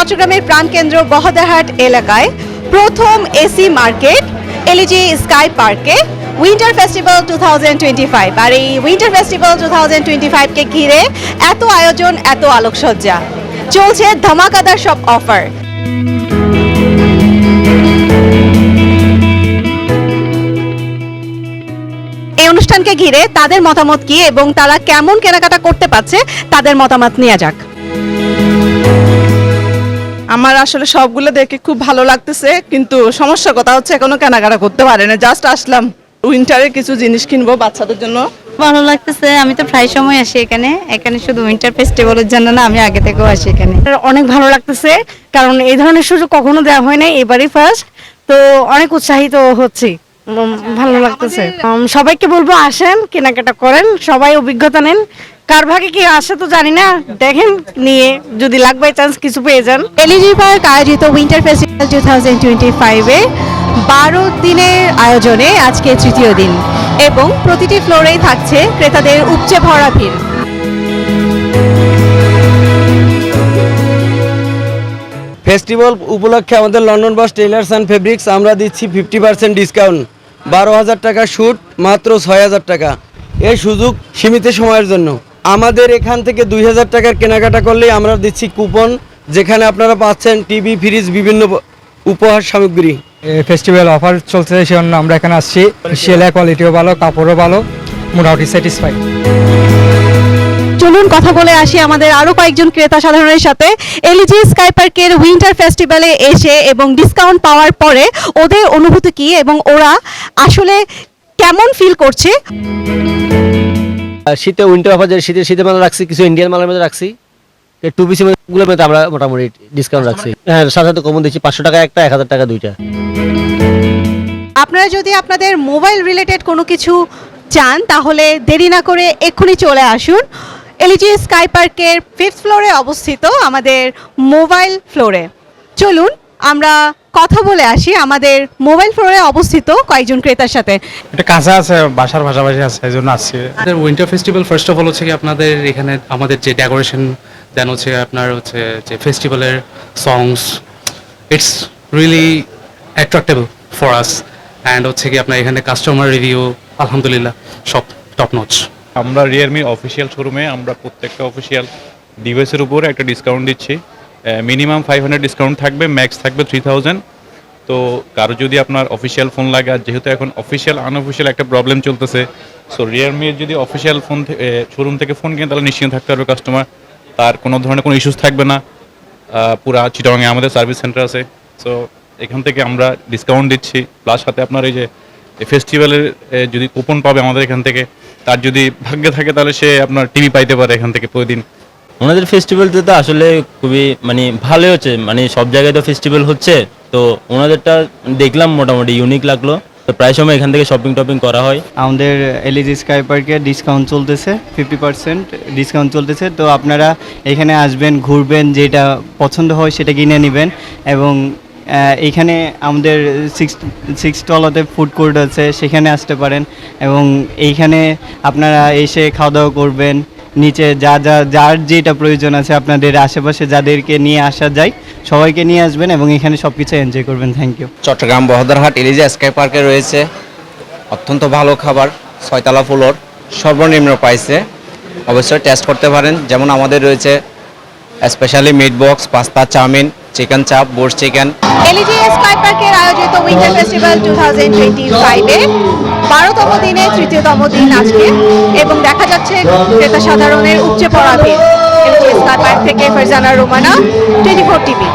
চট্টগ্রামের প্রাণকেন্দ্র বহদ্দারহাট এলাকায় প্রথম এসি মার্কেট এলজি স্কাই পার্কে উইন্টার ফেস্টিভ্যাল 2025। আর এই উইন্টার ফেস্টিভ্যাল 2025 কে ঘিরে এত আয়োজন, এত আলোকসজ্জা, চলছে ধামাকাদার সব অফার। এই অনুষ্ঠানকে ঘিরে তাদের মতামত কি এবং তারা কেমন কেনাকাটা করতে পারছে তাদের মতামত নেওয়া যাক। আমার আসলে সবগুলো দেখে খুব ভালো লাগতেছে, কিন্তু সমস্যার কথা হচ্ছে এখনো কেনাকাটা করতে পারে না। জাস্ট আসলাম উইন্টারের কিছু জিনিস কিনবো বাচ্চাদের জন্য। ভালো লাগতেছে, আমি তো প্রায় সময় আসি এখানে শুধু উইন্টার ফেস্টিভ্যালের জন্য না, আমি আগে থেকেও আসি এখানে। অনেক ভালো লাগতেছে, কারণ এই ধরনের সুযোগ কখনো দেওয়া হয় না, এবারই ফার্স্ট, তো অনেক উৎসাহিত হচ্ছি। ভালো লাগতেছে। সবাইকে বলবো আসেন, কেনাকাটা করেন, সবাই অভিজ্ঞতা নেন। কার ভাগে কি আসে তো জানি না, দেখেন নিয়ে যদি লাক বাই চান্স কিছু পেয়ে যান। এলজি পার্ক আয়োজিত উইন্টার ফেস্টিভ্যাল 2025-এ 12 দিনের আয়োজনে আজকে তৃতীয় দিন এবং প্রতিটি ফ্লোরেই থাকছে ক্রেতাদের উপচে ভরা ভিড়। ফেস্টিভ্যাল উপলক্ষে আমাদের London boss tailors and fabrics আমরা দিচ্ছি 50% ডিসকাউন্ট। 12,000 টাকা শুট, মাত্র 6,000 টাকা। এই সুযোগ সীমিত সময়ের জন্য। আমাদের এখান থেকে 2,000 টাকার কেনাকাটা করলেই আমরা দিচ্ছি কুপন, যেখানে আপনারা পাচ্ছেন টিভি, ফ্রিজ, বিভিন্ন উপহার সামগ্রী। ফেস্টিভ্যাল অফার চলছে, সেজন্য আমরা এখানে আসছি। সেলাই কোয়ালিটিও ভালো, কাপড়ও ভালো, মোটামুটি স্যাটিসফাই। চলুন কথা বলে আসি আমাদের আরো কয়েকজন ক্রেতা সাধারণের সাথে। এলজি স্কাই পার্কের উইন্টার ফেস্টিভ্যালে এসে এবং ডিসকাউন্ট পাওয়ার পরে ওদের অনুভূতি কি এবং ওরা আসলে কেমন ফিল করছে। শীতে উইন্টার অফার, শীতের মাল রাখছি, কিছু ইন্ডিয়ান মালের মধ্যে রাখছি। টু পিসের গুলোর মধ্যে আমরা মোটামুটি ডিসকাউন্ট রাখছি। হ্যাঁ, সাধারণত কমন দিচ্ছি, 500 টাকা একটা, 1,000 টাকা দুইটা। আপনারা যদি আপনাদের মোবাইল রিলেটেড কোনো কিছু চান তাহলে দেরি না করে এক্ষুনি চলে আসুন এলজি স্কাই পার্কের 5th ফ্লোরে অবস্থিত আমাদের মোবাইল ফ্লোরে। চলুন আমরা কথা বলে আসি আমাদের মোবাইল ফ্লোরে অবস্থিত কয়েকজন ক্রেতার সাথে। এটা কাছে আছে, বাসার পাশাপাশি আছে, এই জন্য আসছি। আমাদের winter festival first of all হচ্ছে কি আপনাদের এখানে আমাদের যে ডেকোরেশন, দেন হচ্ছে আপনার হচ্ছে যে ফেস্টিভ্যালের songs, it's really attractable for us. And হচ্ছে কি আপনার এখানে কাস্টমার রিভিউ আলহামদুলিল্লাহ সব টপ নচ। আমরা রিয়েলমির অফিসিয়াল শোরুমে আমরা প্রত্যেকটা অফিসিয়াল ডিভাইসের উপরে একটা ডিসকাউন্ট দিচ্ছি। মিনিমাম 500 ডিসকাউন্ট থাকবে, ম্যাক্স থাকবে 3000। তো কারো যদি আপনার অফিসিয়াল ফোন লাগে, আর যেহেতু এখন অফিসিয়াল আনঅফিসিয়াল একটা প্রবলেম চলতেছে, সো রিয়েলমির যদি অফিসিয়াল ফোন শোরুম থেকে ফোন কিনে তাহলে নিশ্চিন্ত থাকতে পারবে কাস্টমার, তার কোনো ধরনের কোনো ইস্যুস থাকবে না। পুরা চিটাগাংয়ে আমাদের সার্ভিস সেন্টার আছে, সো এখান থেকে আমরা ডিসকাউন্ট দিচ্ছি। প্লাস সাথে আপনার এই যে ফেস্টিভ্যালের যদি কুপন পাবে আমাদের এখান থেকে, তার যদি ভাগ্যে থাকে তাহলে সে আপনার টিভি পাইতে পারে এখান থেকে প্রতিদিন। ওনাদের ফেস্টিভ্যালটা তো আসলে খুবই ভালোই হচ্ছে, সব জায়গায় তো ফেস্টিভ্যাল হচ্ছে, তো ওনাদেরটা দেখলাম মোটামুটি ইউনিক লাগলো। তো প্রায় সময় এখান থেকে শপিং করা হয়। আমাদের এলজি স্কাই পার্কে ডিসকাউন্ট চলতেছে, 50% ডিসকাউন্ট চলতেছে। তো আপনারা এখানে আসবেন, ঘুরবেন, যেটা পছন্দ হয় সেটা কিনে নেবেন। এবং এইখানে আমাদের 6 তলাতে ফুড কোর্ট আছে, সেখানে আসতে পারেন। এবং এইখানে আপনারা এসে খাওয়া দাওয়া করবেন। নিচে যার যেটা প্রয়োজন আছে আপনাদের আশেপাশে যাদেরকে নিয়ে আসা যায় সবাইকে নিয়ে আসবেন এবং এখানে সব কিছু এনজয় করবেন। Thank you. Chattogram Bahaddarhat LG sky পার্কে রয়েছে অত্যন্ত ভালো খাবার, 6 তলা ফ্লোর, সর্বনিম্ন প্রাইসে। অবশ্যই টেস্ট করতে পারেন। যেমন আমাদের রয়েছে specially meat box, pasta, chowmein, chicken chaap, board chicken. LG sky পার্কের আয়োজিত উইন্টার ফেস্টিভ্যাল 2025-এ 12তম দিনে 3য়তম দিন আজকে এবং দেখা যাচ্ছে ক্রেতা সাধারণের উপচে পড়া ভিড়। এলজি স্কাই পার্ক থেকে ফারজানা রোমানা, 24 টিভি।